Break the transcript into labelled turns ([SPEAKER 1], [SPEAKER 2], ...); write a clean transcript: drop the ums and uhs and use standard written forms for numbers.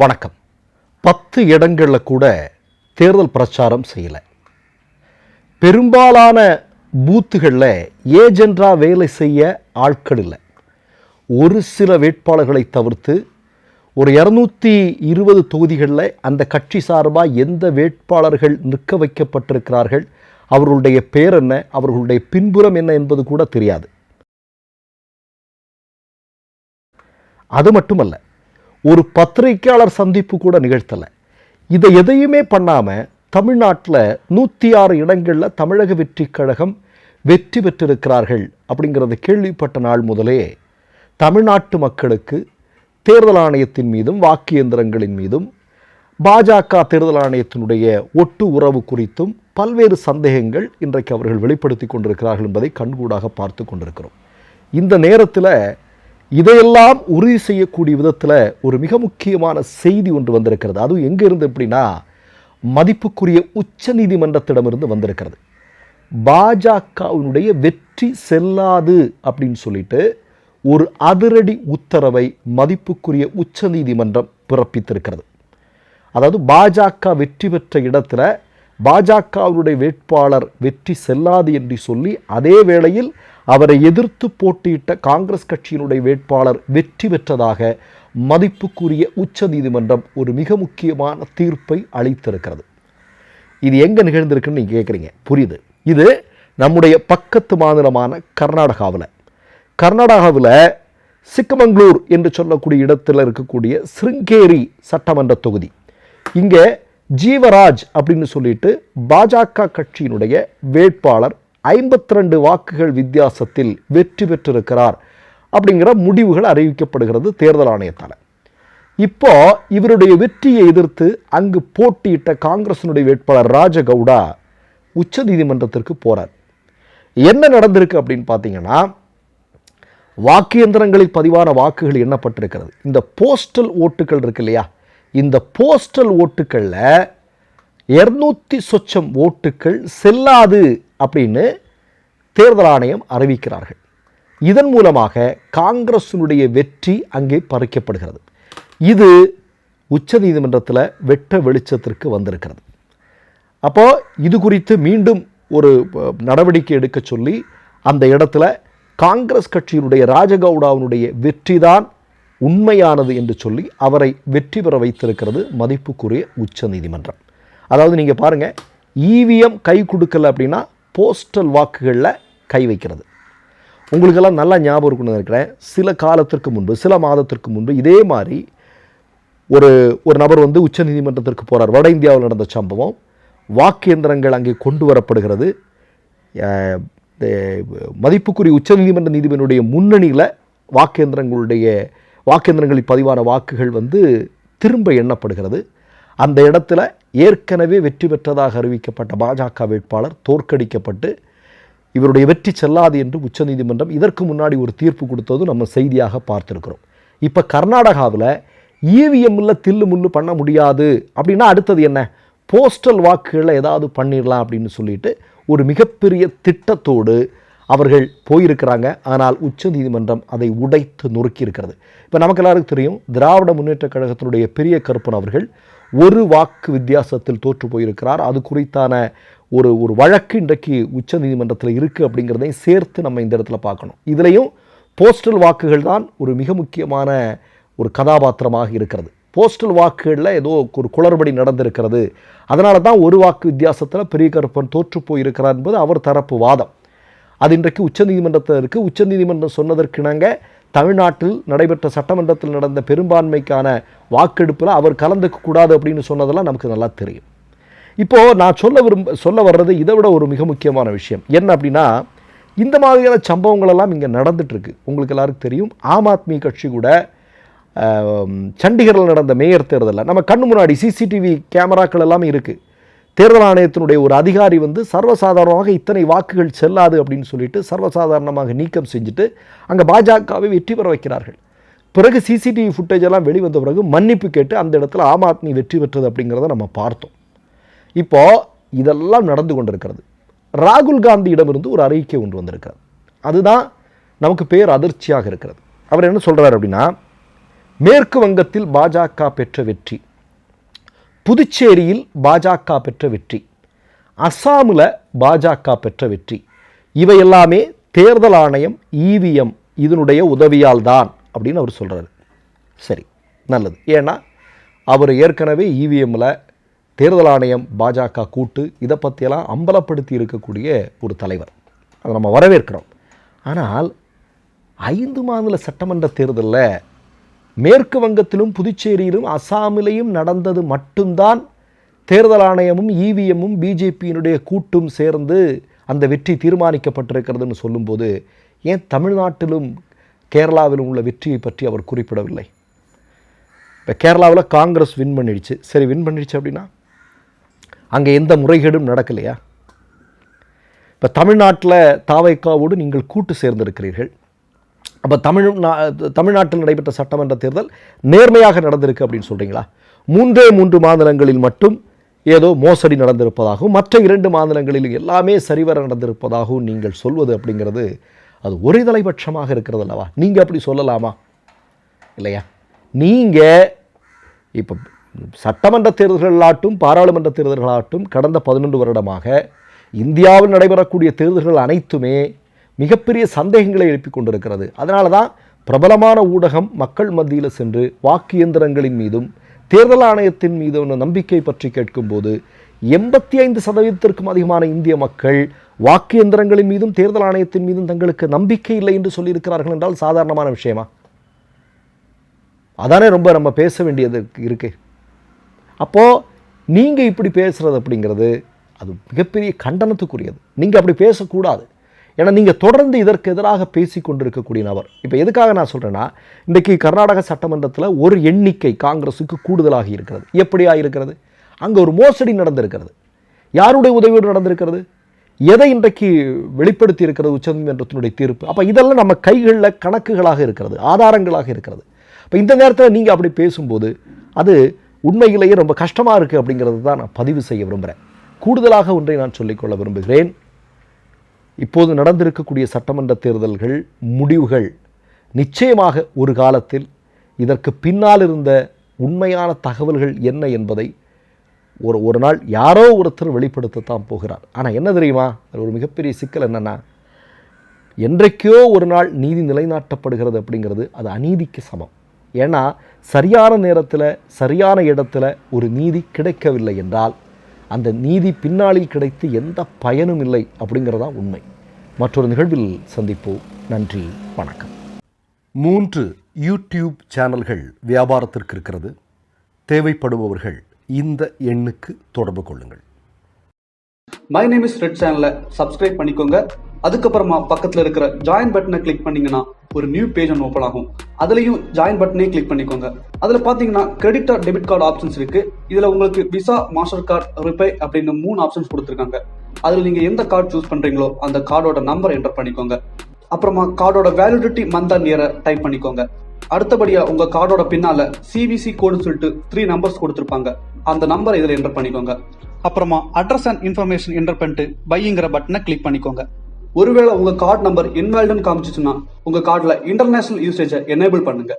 [SPEAKER 1] வணக்கம். 10 இடங்களில் கூட தேர்தல் பிரச்சாரம் செய்யலை. பெரும்பாலான பூத்துகளில் ஏஜென்டா வேலை செய்ய ஆட்கள் இல்லை. ஒரு சில வேட்பாளர்களை தவிர்த்து ஒரு 220 தொகுதிகளில் அந்த கட்சி சார்பாக எந்த வேட்பாளர்கள் நிற்க வைக்கப்பட்டிருக்கிறார்கள், அவர்களுடைய பேர் என்ன, அவர்களுடைய பின்புறம் என்ன என்பது கூட தெரியாது. அது மட்டுமல்ல, ஒரு பத்திரிகையாளர் சந்திப்பு கூட நிகழ்த்தலை. இதை எதையுமே பண்ணாமல் தமிழ்நாட்டில் 106 இடங்களில் தமிழக வெற்றி கழகம் வெற்றி பெற்றிருக்கிறார்கள் அப்படிங்கிறத கேள்விப்பட்ட நாள் முதலே தமிழ்நாட்டு மக்களுக்கு தேர்தல் ஆணையத்தின் மீதும் வாக்கு இயந்திரங்களின் மீதும் பாஜக தேர்தல் ஆணையத்தினுடைய ஒட்டு உறவு குறித்தும் பல்வேறு சந்தேகங்கள் இன்றைக்கு அவர்கள் வெளிப்படுத்தி கொண்டிருக்கிறார்கள் என்பதை கண்கூடாக பார்த்து கொண்டிருக்கிறோம். இந்த நேரத்தில் இதையெல்லாம் உறுதி செய்யக்கூடிய விதத்தில் ஒரு மிக முக்கியமான செய்தி ஒன்று வந்திருக்கிறது. அதுவும் எங்கே இருந்து அப்படின்னா, மதிப்புக்குரிய உச்ச நீதிமன்றத்திடமிருந்து வந்திருக்கிறது. பாஜகவினுடைய வெற்றி செல்லாது அப்படின்னு சொல்லிட்டு ஒரு அதிரடி உத்தரவை மதிப்புக்குரிய உச்ச நீதிமன்றம் பிறப்பித்திருக்கிறது. அதாவது பாஜக வெற்றி பெற்ற இடத்துல பாஜகவினுடைய வேட்பாளர் வெற்றி செல்லாது என்று சொல்லி, அதே வேளையில் அவரை எதிர்த்து போட்டியிட்ட காங்கிரஸ் கட்சியினுடைய வேட்பாளர் வெற்றி பெற்றதாக மதிப்புக்குரிய உச்ச நீதிமன்றம் ஒரு மிக முக்கியமான தீர்ப்பை அளித்திருக்கிறது. இது எங்கே நிகழ்ந்திருக்குன்னு நீங்கள் கேட்குறீங்க. புரியுது. இது நம்முடைய பக்கத்து மாநிலமான கர்நாடகாவில் சிக்கமங்களூர் என்று சொல்லக்கூடிய இடத்தில் இருக்கக்கூடிய சிருங்கேரி சட்டமன்ற தொகுதி. இங்கே ஜீவராஜ் அப்படின்னு சொல்லிட்டு பாஜக கட்சியினுடைய வேட்பாளர் 52 வாக்குகள் வித்தியாசத்தில் வெற்றி பெற்றிருக்கிறார் அப்படிங்கிற முடிவுகள் அறிவிக்கப்படுகிறது தேர்தல் ஆணையத்தால். இப்போ இவருடைய வெற்றியை எதிர்த்து அங்கு போட்டியிட்ட காங்கிரசினுடைய வேட்பாளர் ராஜகவுடா உச்ச நீதிமன்றத்திற்கு போறார். என்ன நடந்திருக்கு அப்படின்னு பார்த்தீங்கன்னா, வாக்கு இயந்திரங்களில் பதிவான வாக்குகள் எண்ணப்பட்டிருக்கிறது. இந்த போஸ்டல் ஓட்டுகள் இருக்கு இல்லையா, இந்த போஸ்டல் ஓட்டுகளில் 200 சொச்சம் ஓட்டுகள் செல்லாது அப்படின்னு தேர்தல் ஆணையம் அறிவிக்கிறார்கள். இதன் மூலமாக காங்கிரசினுடைய வெற்றி அங்கே பறிக்கப்படுகிறது. இது உச்ச நீதிமன்றத்தில் வெட்ட வெளிச்சத்திற்கு வந்திருக்கிறது. அப்போ இது குறித்து மீண்டும் ஒரு நடவடிக்கை எடுக்க சொல்லி அந்த இடத்துல காங்கிரஸ் கட்சியினுடைய ராஜகவுடாவினுடைய வெற்றிதான் உண்மையானது என்று சொல்லி அவரை வெற்றி பெற வைத்திருக்கிறது மதிப்புக்குரிய உச்ச நீதிமன்றம். அதாவது நீங்கள் பாருங்கள், இவிஎம் கை கொடுக்கல அப்படின்னா போஸ்டல் வாக்குகளில் கை வைக்கிறது. உங்களுக்கெல்லாம் நல்லா ஞாபகம் இருக்குன்னு நினைக்கிறேன். சில காலத்திற்கு முன்பு, சில மாதத்திற்கு முன்பு இதே மாதிரி ஒரு நபர் வந்து உச்ச நீதிமன்றத்திற்கு போகிறார். வட இந்தியாவில் நடந்த சம்பவம். வாக்கு இயந்திரங்கள் அங்கே கொண்டு வரப்படுகிறது. மதிப்புக்குரிய உச்ச நீதிமன்ற நீதிபதியினுடைய முன்னணியில் வாக்கு இயந்திரங்களில் பதிவான வாக்குகள் வந்து திரும்ப எண்ணப்படுகிறது. அந்த இடத்துல ஏற்கனவே வெற்றி பெற்றதாக அறிவிக்கப்பட்ட பாஜக வேட்பாளர் தோற்கடிக்கப்பட்டு இவருடைய வெற்றி செல்லாது என்று உச்ச நீதிமன்றம் இதற்கு முன்னாடி ஒரு தீர்ப்பு கொடுத்தது நம்ம செய்தியாக பார்த்துருக்கிறோம். இப்போ கர்நாடகாவில் இவிஎம்மில் தில்லு முள்ளு பண்ண முடியாது அப்படின்னா அடுத்தது என்ன, போஸ்டல் வாக்குகளில் ஏதாவது பண்ணிடலாம் அப்படின்னு சொல்லிட்டு ஒரு மிகப்பெரிய திட்டத்தோடு அவர்கள் போயிருக்கிறாங்க. ஆனால் உச்ச நீதிமன்றம் அதை உடைத்து நொறுக்கி இருக்கிறது. இப்போ நமக்கு எல்லாருக்கும் தெரியும், திராவிட முன்னேற்ற கழகத்தினுடைய பெரிய கருப்பன் அவர்கள் ஒரு வாக்கு வித்தியாசத்தில் தோற்று போயிருக்கிறார். அது குறித்தான ஒரு வழக்கு இன்றைக்கு உச்ச நீதிமன்றத்தில் இருக்குது அப்படிங்கிறதையும் சேர்த்து நம்ம இந்த இடத்துல பார்க்கணும். இதுலேயும் போஸ்டல் வாக்குகள் தான் ஒரு மிக முக்கியமான ஒரு கதாபாத்திரமாக இருக்கிறது. போஸ்டல் வாக்குகளில் ஏதோ ஒரு குளறுபடி நடந்திருக்கிறது, அதனால தான் ஒரு வாக்கு வித்தியாசத்தில் பெரிய கருப்பன் தோற்று போயிருக்கிறார் என்பது அவர் தரப்பு வாதம். அது இன்றைக்கு உச்ச நீதிமன்றத்தில் இருக்குது. உச்ச நீதிமன்றம் சொன்னதற்கிணங்க தமிழ்நாட்டில் நடைபெற்ற சட்டமன்றத்தில் நடந்த பெரும்பான்மைக்கான வாக்கெடுப்பில் அவர் கலந்துக்கக்கூடாது அப்படின்னு சொன்னதெல்லாம் நமக்கு நல்லா தெரியும். இப்போது நான் சொல்ல வர்றது இதை விட ஒரு மிக முக்கியமான விஷயம் என்ன அப்படின்னா, இந்த மாதிரியான சம்பவங்களெல்லாம் இங்கே நடந்துகிட்ருக்கு. உங்களுக்கு எல்லாருக்கும் தெரியும், ஆம் ஆத்மி கட்சி கூட சண்டிகரில் நடந்த மேயர் தேர்தலில் நம்ம கண்ணு முன்னாடி சிசிடிவி கேமராக்கள் எல்லாமே இருக்குது. தேர்தல் ஆணையத்தினுடைய ஒரு அதிகாரி வந்து சர்வசாதாரணமாக இத்தனை வாக்குகள் செல்லாது அப்படின்னு சொல்லிட்டு சர்வசாதாரணமாக நீக்கம் செஞ்சுட்டு அங்கே பாஜகவை வெற்றி பெற வைக்கிறார்கள். பிறகு சிசிடிவி ஃபுட்டேஜ் எல்லாம் வெளிவந்த பிறகு மன்னிப்பு கேட்டு அந்த இடத்துல ஆம் ஆத்மி வெற்றி பெற்றது அப்படிங்கிறத நம்ம பார்த்தோம். இப்போது இதெல்லாம் நடந்து கொண்டிருக்கிறது. ராகுல் காந்தியிடமிருந்து ஒரு அறிக்கை ஒன்று வந்திருக்கிறது. அதுதான் நமக்கு பேர் அதிர்ச்சியாக இருக்கிறது. அவர் என்ன சொல்கிறார் அப்படின்னா, மேற்கு வங்கத்தில் பாஜக பெற்ற வெற்றி, புதுச்சேரியில் பாஜக பெற்ற வெற்றி, அஸ்ஸாமில் பாஜக பெற்ற வெற்றி, இவை எல்லாமே தேர்தல் ஆணையம் இவிஎம் இதனுடைய உதவியால் தான் அப்படின்னு அவர் சொல்கிறார். சரி, நல்லது. ஏன்னா அவர் ஏற்கனவே இவிஎம்மில் தேர்தல் ஆணையம் பாஜக கூட்டு இதை பற்றியெல்லாம் அம்பலப்படுத்தி இருக்கக்கூடிய ஒரு தலைவர், அதை நம்ம வரவேற்கிறோம். ஆனால் 5 மாநில சட்டமன்ற தேர்தலில் மேற்கு வங்கத்திலும் புதுச்சேரியிலும் அஸ்ஸாமிலையும் நடந்தது மட்டும்தான் தேர்தல் ஆணையமும் இவிஎம்மும் பிஜேபியினுடைய கூட்டும் சேர்ந்து அந்த வெற்றி தீர்மானிக்கப்பட்டிருக்கிறதுன்னு சொல்லும்போது ஏன் தமிழ்நாட்டிலும் கேரளாவிலும் உள்ள வெற்றியை பற்றி அவர் குறிப்பிடவில்லை? இப்போ கேரளாவில் காங்கிரஸ் வின் பண்ணிடுச்சு. சரி, வின் பண்ணிடுச்சு அப்படின்னா அங்கே எந்த முறைகேடும் நடக்கலையா? இப்போ தமிழ்நாட்டில் தாவைக்காவோடு நீங்கள் கூட்டு சேர்ந்திருக்கிறீர்கள். அப்போ தமிழ்நாட்டில் நடைபெற்ற சட்டமன்ற தேர்தல் நேர்மையாக நடந்திருக்கு அப்படின்னு சொல்கிறீங்களா? 3 மாநிலங்களில் மட்டும் ஏதோ மோசடி நடந்திருப்பதாகவும் மற்ற 2 மாநிலங்களில் எல்லாமே சரிவர நடந்திருப்பதாகவும் நீங்கள் சொல்வது அப்படிங்கிறது அது ஒரே தலைபட்சமாக இருக்கிறது அல்லவா? நீங்கள் அப்படி சொல்லலாமா? இல்லையா? நீங்கள் இப்போ சட்டமன்ற தேர்தல்களாகட்டும் பாராளுமன்ற தேர்தல்களாகட்டும் கடந்த 11 வருடமாக இந்தியாவில் நடைபெறக்கூடிய தேர்தல்கள் அனைத்துமே மிகப்பெரிய சந்தேகங்களை எழுப்பிக் கொண்டிருக்கிறது. அதனால தான் பிரபலமான ஊடகம் மக்கள் மத்தியில் சென்று வாக்கு இயந்திரங்களின் மீதும் தேர்தல் ஆணையத்தின் மீதான நம்பிக்கை பற்றி கேட்கும்போது 85% அதிகமான இந்திய மக்கள் வாக்கு இயந்திரங்களின் மீதும் தேர்தல் ஆணையத்தின் மீதும் தங்களுக்கு நம்பிக்கை இல்லை என்று சொல்லியிருக்கிறார்கள் என்றால் சாதாரணமான விஷயமா? அதானே ரொம்ப நம்ம பேச வேண்டியது இருக்கு. அப்போது நீங்கள் இப்படி பேசுகிறது அப்படிங்கிறது அது மிகப்பெரிய கண்டனத்துக்குரியது. நீங்கள் அப்படி பேசக்கூடாது. ஏன்னா நீங்கள் தொடர்ந்து இதற்கு எதிராக பேசி கொண்டிருக்கக்கூடிய நபர். இப்போ எதுக்காக நான் சொல்கிறேன்னா, இன்றைக்கி கர்நாடக சட்டமன்றத்தில் ஒரு எண்ணிக்கை காங்கிரஸுக்கு கூடுதலாக இருக்கிறது. எப்படியா இருக்கிறது? அங்கே ஒரு மோசடி நடந்திருக்கிறது. யாருடைய உதவியோடு நடந்திருக்கிறது? எதை இன்றைக்கு வெளிப்படுத்தி இருக்கிறது உச்சநீதிமன்றத்தினுடைய தீர்ப்பு? அப்போ இதெல்லாம் நம்ம கைகளில் கணக்குகளாக இருக்கிறது, ஆதாரங்களாக இருக்கிறது. இப்போ இந்த நேரத்தில் நீங்கள் அப்படி பேசும்போது அது உண்மையிலேயே ரொம்ப கஷ்டமாக இருக்குது அப்படிங்கிறது தான் நான் பதிவு செய்ய விரும்புகிறேன். கூடுதலாக ஒன்றை நான் சொல்லிக்கொள்ள விரும்புகிறேன். இப்போது நடந்திருக்கக்கூடிய சட்டமன்ற தேர்தல்கள் முடிவுகள் நிச்சயமாக ஒரு காலத்தில் இதற்கு பின்னால் இருந்த உண்மையான தகவல்கள் என்ன என்பதை ஒரு நாள் யாரோ ஒருத்தர் வெளிப்படுத்தத்தான் போகிறார். ஆனால் என்ன தெரியுமா, அது ஒரு மிகப்பெரிய சிக்கல் என்னென்னா, என்றைக்கோ ஒரு நாள் நீதி நிலைநாட்டப்படுகிறது அப்படிங்கிறது அது அநீதிக்கு சமம். ஏன்னா சரியான நேரத்தில் சரியான இடத்துல ஒரு நீதி கிடைக்கவில்லை என்றால் அந்த நீதி பின்னாளில் கிடைத்து எந்த பயனும் இல்லை அப்படிங்கிறதா உண்மை. மற்றொரு நிகழ்வில் சந்திப்போம். நன்றி, வணக்கம். 3 யூடியூப் சேனல்கள் வியாபாரத்திற்கு இருக்கிறது. தேவைப்படுபவர்கள் இந்த எண்ணுக்கு தொடர்பு கொள்ளுங்கள்.
[SPEAKER 2] மை நேம் இஸ் ரெட் சேனலை சப்ஸ்கிரைப் பண்ணிக்கோங்க. அதுக்கப்புறமா பக்கத்தில் இருக்கிற ஜாயின் பட்டனை கிளிக் பண்ணீங்கன்னா ஒரு நியூ பேஜ் ஒன்று ஓப்பன் ஆகும். அதுலேயும் ஜாயின் பட்டனே கிளிக் பண்ணிக்கோங்க. அதில் பார்த்தீங்கன்னா credit R debit card options இருக்கு. இதில் உங்களுக்கு விசா, மாஸ்டர் கார்டு, ரிப்பே அப்படின்னு 3 ஆப்ஷன்ஸ் கொடுத்துருக்காங்க. அதில் நீங்கள் எந்த கார்டு சூஸ் பண்ணுறீங்களோ அந்த கார்டோட நம்பர் என்டர் பண்ணிக்கோங்க. அப்புறமா கார்டோட வேலிடிட்டி மந்த் அண்ட் இயரை டைப் பண்ணிக்கோங்க. அடுத்தபடியா உங்க கார்டோட பின்னால சிவிசி கோடுன்னு சொல்லிட்டு 3 நம்பர்ஸ் கொடுத்துருப்பாங்க. அந்த நம்பர் இதில் என்டர் பண்ணிக்கோங்க. அப்புறமா அட்ரஸ் அண்ட் இன்ஃபர்மேஷன் என்டர் பண்ணிட்டு பைங்கிற பட்டனை கிளிக் பண்ணிக்கோங்க. ஒருவேளை உங்க கார்டு நம்பர் இன்வாலிட்னு காமிச்சிச்சுன்னா உங்க கார்டுல இன்டர்நேஷனல் யூசேஜை எனேபிள் பண்ணுங்க.